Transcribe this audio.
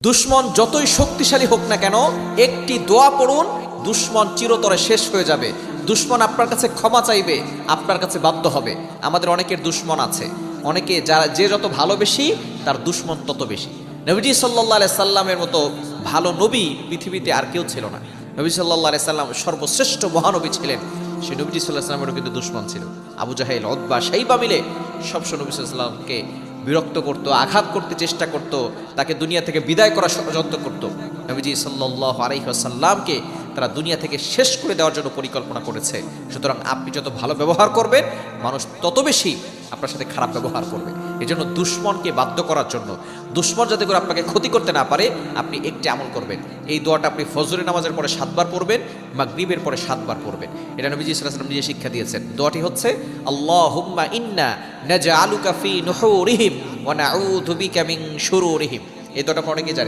দুশ্মন যতই শক্তিশালী হোক না কেন, একটি দোয়া পড়ুন, দুশ্মন চিরতরে শেষ হয়ে যাবে। দুশ্মন আপনার কাছে ক্ষমা চাইবে, আপনার কাছে বাধ্য হবে। আমাদের অনেকের দুশ্মন আছে, অনেকে যে যত ভালোবেসি তার দুশ্মন তত বেশি। নবীজি সাল্লাল্লাহু আলাইহি সাল্লামের মতো ভালো নবী পৃথিবীতে আর কেউ ছিল না। নবী সাল্লাল্লাহু আলাইহি সাল্লাম সর্বশ্রেষ্ঠ মহানবী ছিলেন। সেই নবীজি সাল্লাল্লাহু আলাইহি সাল্লামেরও কিন্তু দুশ্মন ছিল। আবু জাহেল, উতবা, শাইবা মিলে সবসময় নবী সাল্লাল্লাহু আলাইহি সাল্লামকে বিরক্ত করত, আঘাত করতে চেষ্টা করত, তাকে দুনিয়া থেকে বিদায় করার ষড়যন্ত্র করত। নবীজি সাল্লাল্লাহু আলাইহি ওয়াসাল্লামকে তারা দুনিয়া থেকে শেষ করে দেওয়ার জন্য পরিকল্পনা করেছে। সুতরাং আপনি যত ভালো ব্যবহার করবেন, মানুষ তত বেশি আপনার সাথে খারাপ ব্যবহার করবে। এজন্য দুশ্মনকে বাধ্য করার জন্য, দুশ্মন যাতে করে আপনাকে ক্ষতি করতে না পারে, আপনি একটি আমল করবেন। এই দোয়াটা আপনি ফজরের নামাজের পরে 7 বার পড়বেন, মাগরিবের পরে 7 বার পড়বেন। এটা নবীজি সাল্লাল্লাহু আলাইহি ওয়াসাল্লাম নিজে শিক্ষা দিয়েছেন। দোয়াটি হচ্ছে আল্লাহুম্মা ইন্না নাজআলুকা ফি নুহুরিহিম ওয়া নাউযু বিকা মিন শুরুরিহিম। এই দোয়াটা অনেকেই জানি।